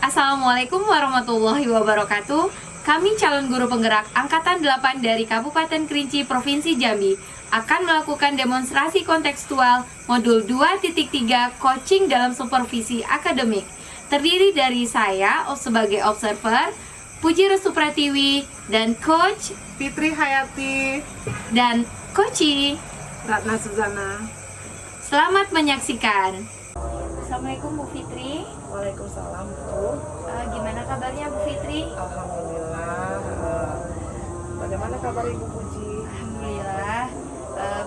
Assalamualaikum warahmatullahi wabarakatuh. Kami calon guru penggerak Angkatan 8 dari Kabupaten Kerinci, Provinsi Jambi akan melakukan demonstrasi kontekstual modul 2.3 coaching dalam supervisi akademik. Terdiri dari saya sebagai observer, Puji Restu Pratiwi, dan Coach Fitri Hayati dan Coachi Ratna Suzana. Selamat menyaksikan. Assalamualaikum Bu Fitri. Waalaikumsalam Bu. Gimana kabarnya Bu Fitri? Alhamdulillah. Bagaimana kabar Ibu Puji? Alhamdulillah.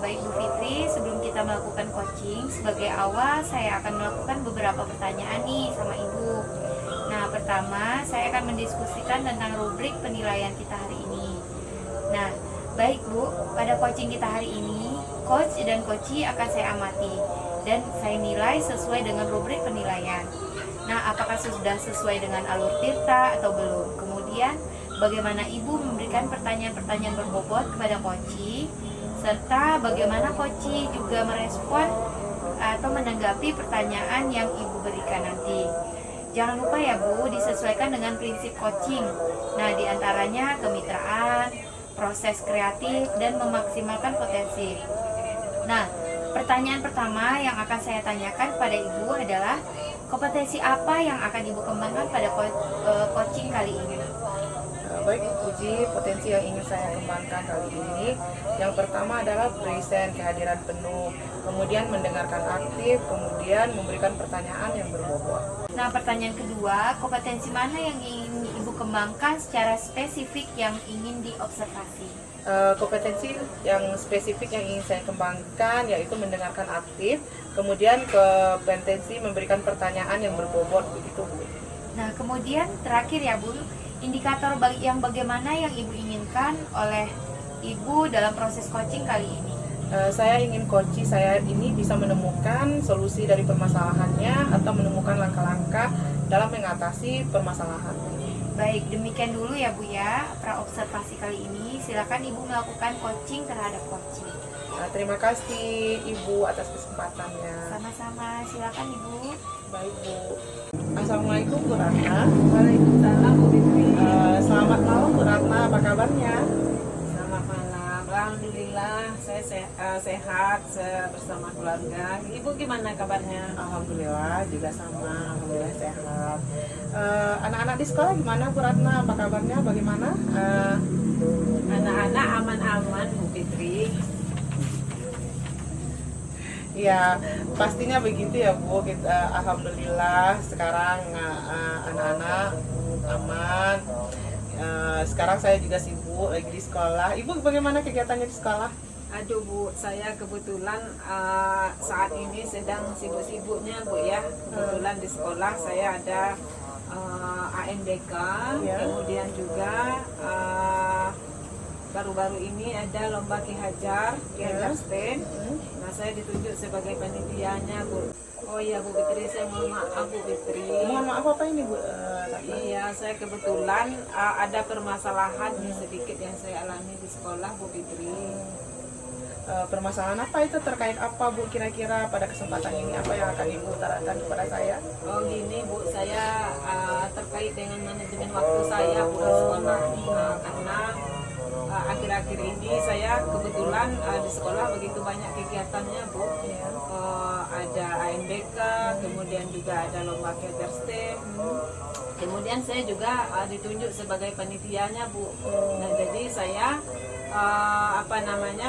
Baik Bu Fitri, sebelum kita melakukan coaching, sebagai awal saya akan melakukan beberapa pertanyaan nih sama Ibu. Nah, pertama saya akan mendiskusikan tentang rubrik penilaian kita hari ini. Nah, baik Bu, pada coaching kita hari ini, coach dan coachee akan saya amati dan saya nilai sesuai dengan rubrik penilaian. Nah, apakah sudah sesuai dengan alur tirta atau belum? Kemudian, bagaimana Ibu memberikan pertanyaan-pertanyaan berbobot kepada coachee, serta bagaimana coachee juga merespon atau menanggapi pertanyaan yang Ibu berikan nanti. Jangan lupa ya Bu, disesuaikan dengan prinsip coaching. Nah, diantaranya kemitraan, proses kreatif, dan memaksimalkan potensi. Nah, pertanyaan pertama yang akan saya tanyakan kepada Ibu adalah kompetensi apa yang akan Ibu kembangkan pada coaching kali ini? Baik Ibu Puji, potensi yang ingin saya kembangkan kali ini, yang pertama adalah present, kehadiran penuh, kemudian mendengarkan aktif, kemudian memberikan pertanyaan yang berbobot. Nah, pertanyaan kedua, kompetensi mana yang ingin Ibu kembangkan secara spesifik yang ingin diobservasi? Kompetensi yang spesifik yang ingin saya kembangkan yaitu mendengarkan aktif, kemudian kompetensi memberikan pertanyaan yang berbobot, begitu Bu. Nah, kemudian terakhir ya Bu, indikator yang bagaimana yang Ibu inginkan oleh Ibu dalam proses coaching kali ini? Saya ingin coaching saya ini bisa menemukan solusi dari permasalahannya atau menemukan langkah-langkah dalam mengatasi permasalahan. Baik, demikian dulu ya Bu ya, pra-observasi kali ini. Silakan Ibu melakukan coaching terhadap coaching. Terima kasih Ibu atas kesempatannya. Sama-sama, silakan Ibu. Baik Bu. Assalamualaikum Bu Ratna. Waalaikumsalam Bu Fitri. Selamat malam Bu Ratna, apa kabarnya? Selamat malam. Alhamdulillah saya sehat bersama keluarga. Ibu gimana kabarnya? Alhamdulillah juga sama, alhamdulillah sehat. Anak-anak di sekolah gimana Bu Ratna, apa kabarnya, bagaimana? Anak-anak aman-aman Bu Fitri. Ya, pastinya begitu ya Bu. Alhamdulillah sekarang anak-anak aman. Sekarang saya juga sibuk lagi di sekolah. Ibu bagaimana kegiatannya di sekolah? Aduh Bu, saya kebetulan saat ini sedang sibuk-sibuknya Bu ya. Kebetulan di sekolah saya ada AMDK, Ya. kemudian juga baru-baru ini ada lomba Ki Hajar STEM. Nah, saya ditunjuk sebagai panitianya Bu. Oh iya Bu Fitri, saya mohon maaf Bu Fitri. Mohon maaf apa ini Bu Ratna? Iya, saya kebetulan ada permasalahan sedikit yang saya alami di sekolah Bu Fitri. Permasalahan apa itu, terkait apa Bu, kira-kira pada kesempatan ini apa yang akan Ibu utarakan kepada saya? Oh gini Bu, saya terkait dengan manajemen waktu saya Bu di sekolah. Karena akhir-akhir ini saya kebetulan di sekolah begitu banyak kegiatannya Bu. Ada AMBK, kemudian juga ada lomba Ki-Hajar STEM. Kemudian saya juga ditunjuk sebagai panitianya Bu. Nah, jadi saya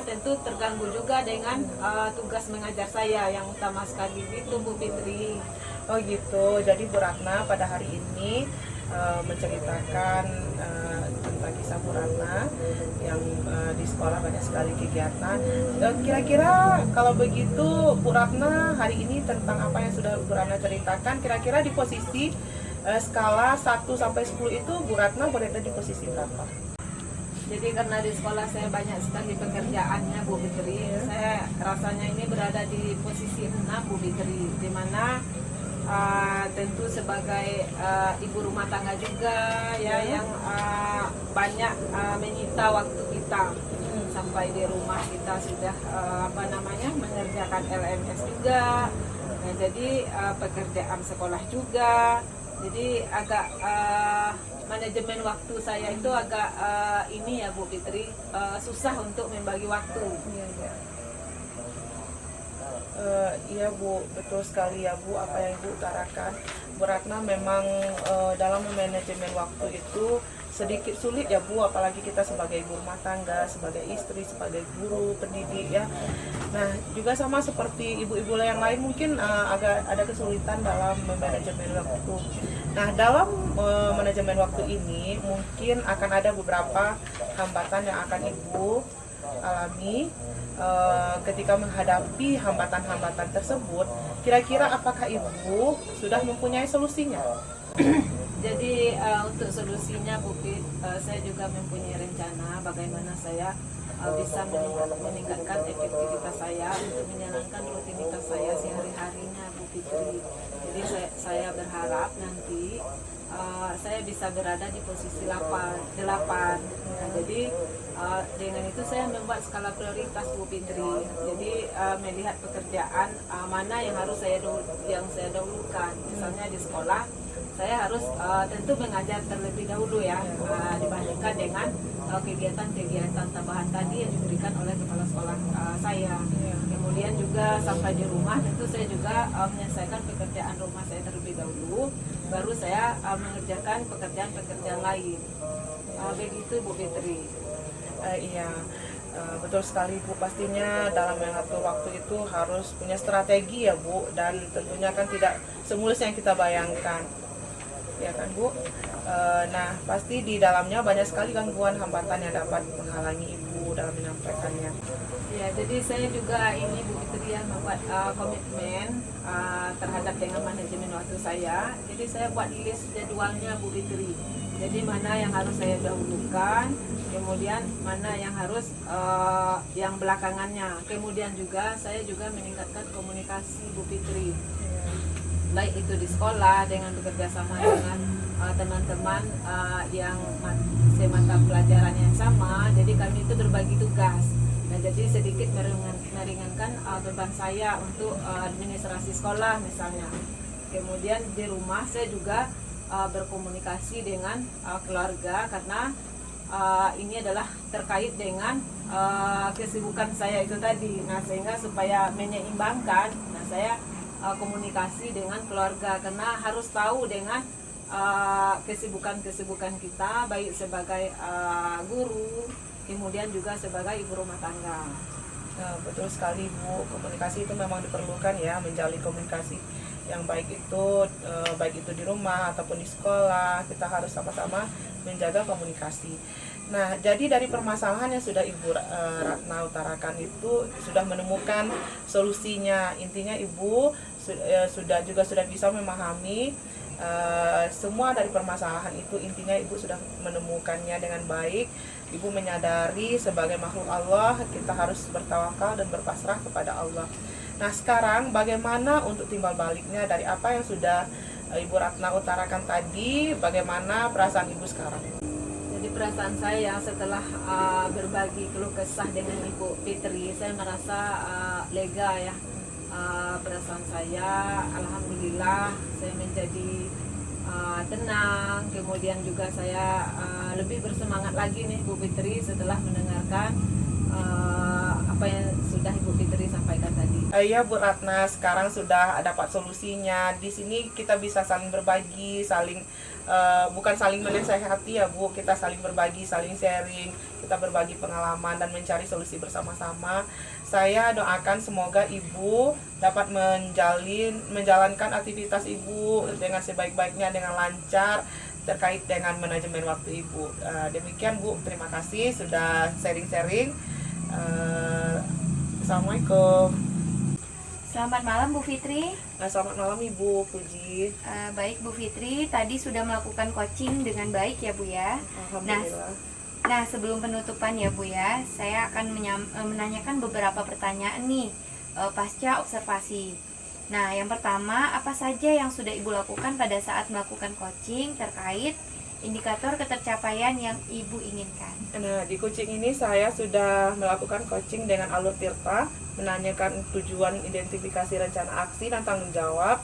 tentu terganggu juga dengan tugas mengajar saya yang utama sekali itu Bu Fitri. Oh gitu, jadi Bu Ratna pada hari ini menceritakan tentang kisah Bu Ratna yang di sekolah banyak sekali kegiatan. Kira-kira kalau begitu Bu Ratna hari ini tentang apa yang sudah Bu Ratna ceritakan, kira-kira di posisi skala 1 sampai 10 itu Bu Ratna berada di posisi berapa? Jadi karena di sekolah saya banyak sekali pekerjaannya Bu Fitri, saya rasanya ini berada di posisi 6 Bu Fitri, di mana tentu sebagai ibu rumah tangga juga ya yang banyak menyita waktu kita. Sampai di rumah kita sudah mengerjakan LMS juga. Nah, jadi pekerjaan sekolah juga. Jadi agak manajemen waktu saya itu agak ini ya Bu Fitri, susah untuk membagi waktu. Iya, iya. Iya Bu, betul sekali ya Bu apa yang Ibu utarakan. Bu Ratna memang dalam manajemen waktu itu sedikit sulit ya Bu, apalagi kita sebagai ibu rumah tangga, sebagai istri, sebagai guru, pendidik ya. Nah juga sama seperti ibu-ibu yang lain mungkin agak ada kesulitan dalam manajemen waktu. Nah dalam manajemen waktu ini mungkin akan ada beberapa hambatan yang akan Ibu alami ketika menghadapi hambatan-hambatan tersebut. Kira-kira apakah Ibu sudah mempunyai solusinya? Jadi untuk solusinya Bu Fit, saya juga mempunyai rencana bagaimana saya bisa meningkatkan efektivitas saya untuk menjalankan rutinitas saya sehari-harinya Bu Fitri. Jadi saya berharap nanti saya bisa berada di posisi 8. Nah, jadi dengan itu saya membuat skala prioritas Bu Fitri. Jadi melihat pekerjaan mana yang harus saya dahulukan. Misalnya di sekolah saya harus tentu mengajar terlebih dahulu ya, dibandingkan dengan kegiatan-kegiatan tambahan tadi yang diberikan oleh kepala sekolah saya. Kemudian juga sampai di rumah tentu saya juga menyelesaikan pekerjaan rumah saya terlebih dahulu, baru saya mengerjakan pekerjaan-pekerjaan lain. Begitu Bu Fitri. Iya, betul sekali Bu. Pastinya dalam mengatur waktu itu harus punya strategi ya Bu, dan tentunya kan tidak semulus yang kita bayangkan. Ya kan Bu? Nah pasti di dalamnya banyak sekali gangguan hambatan yang dapat menghalangi Ibu dalam menyampaikannya. Ya, jadi saya juga ini Bu Fitri ya membuat komitmen terhadap dengan manajemen waktu saya. Jadi saya buat list jadwalnya Bu Fitri. Jadi mana yang harus saya dahulukan, kemudian mana yang harus yang belakangannya. Kemudian juga saya juga meningkatkan komunikasi Bu Fitri. Baik itu di sekolah dengan bekerja sama dengan teman-teman yang semata pelajaran yang sama. Jadi kami itu berbagi tugas. Nah, jadi sedikit meringankan beban saya untuk administrasi sekolah misalnya. Kemudian di rumah saya juga berkomunikasi dengan keluarga karena ini adalah terkait dengan kesibukan saya itu tadi. Nah, sehingga supaya menyeimbangkan, nah saya komunikasi dengan keluarga karena harus tahu dengan kesibukan kita baik sebagai guru, kemudian juga sebagai ibu rumah tangga. Nah, betul sekali Bu, komunikasi itu memang diperlukan ya, menjalin komunikasi yang baik itu di rumah ataupun di sekolah. Kita harus sama-sama menjaga komunikasi. Nah, jadi dari permasalahan yang sudah Ibu Ratna utarakan itu sudah menemukan solusinya. Intinya Ibu sudah bisa memahami semua dari permasalahan itu. Intinya Ibu sudah menemukannya dengan baik. Ibu menyadari sebagai makhluk Allah kita harus bertawakal dan berpasrah kepada Allah. Nah, sekarang bagaimana untuk timbal baliknya dari apa yang sudah Ibu Ratna utarakan tadi? Bagaimana perasaan Ibu sekarang? Jadi perasaan saya setelah berbagi keluh kesah dengan Ibu Fitri, saya merasa lega ya. Perasaan saya, alhamdulillah, saya menjadi tenang. Kemudian juga saya lebih bersemangat lagi nih Bu Fitri setelah mendengarkan apa yang sudah Ibu Fitri sampaikan tadi. Iya Bu Ratna, sekarang sudah dapat solusinya. Di sini kita bisa saling berbagi, bukan saling menasehati ya Bu, kita saling berbagi, saling sharing, kita berbagi pengalaman dan mencari solusi bersama-sama. Saya doakan semoga Ibu dapat menjalankan aktivitas Ibu dengan sebaik-baiknya, dengan lancar terkait dengan manajemen waktu Ibu. Demikian Bu, terima kasih sudah sharing-sharing. Assalamualaikum. Selamat malam Bu Fitri. Selamat malam Ibu Puji. Baik Bu Fitri, tadi sudah melakukan coaching dengan baik ya Bu ya. Alhamdulillah. Nah, sebelum penutupan ya Bu ya, saya akan menanyakan beberapa pertanyaan nih pasca observasi. Nah, yang pertama, apa saja yang sudah Ibu lakukan pada saat melakukan coaching terkait indikator ketercapaian yang Ibu inginkan? Nah, di coaching ini saya sudah melakukan coaching dengan alur tirta, menanyakan tujuan, identifikasi rencana aksi dan tanggung jawab.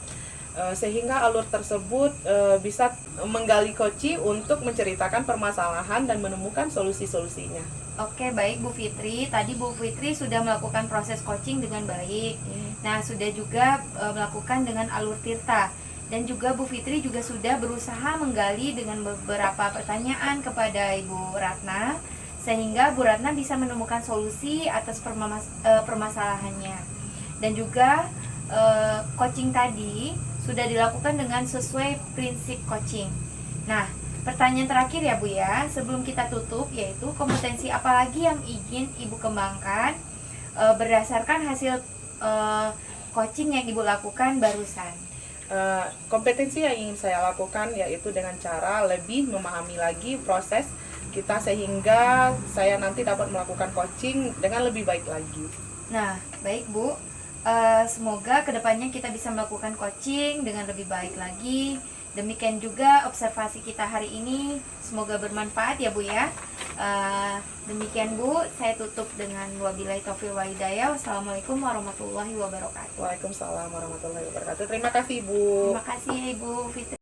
sehingga alur tersebut bisa menggali Koci untuk menceritakan permasalahan dan menemukan solusi-solusinya. Oke, baik Bu Fitri. Tadi Bu Fitri sudah melakukan proses coaching dengan baik. Nah, sudah juga melakukan dengan alur tirta. Dan juga Bu Fitri juga sudah berusaha menggali dengan beberapa pertanyaan kepada Ibu Ratna, sehingga Bu Ratna bisa menemukan solusi atas permasalahannya. Dan juga coaching tadi sudah dilakukan dengan sesuai prinsip coaching. Nah, pertanyaan terakhir ya Bu ya, sebelum kita tutup, yaitu kompetensi apa lagi yang ingin Ibu kembangkan berdasarkan hasil coaching yang Ibu lakukan barusan? Kompetensi yang ingin saya lakukan yaitu dengan cara lebih memahami lagi proses kita sehingga saya nanti dapat melakukan coaching dengan lebih baik lagi. Nah, baik Bu. Semoga kedepannya kita bisa melakukan coaching dengan lebih baik lagi. Demikian juga observasi kita hari ini, semoga bermanfaat ya Bu ya. Demikian Bu, saya tutup dengan wabillahi taufiq wal hidayah. Wassalamualaikum warahmatullahi wabarakatuh. Waalaikumsalam warahmatullahi wabarakatuh. Terima kasih Ibu. Terima kasih Ibu Fitri.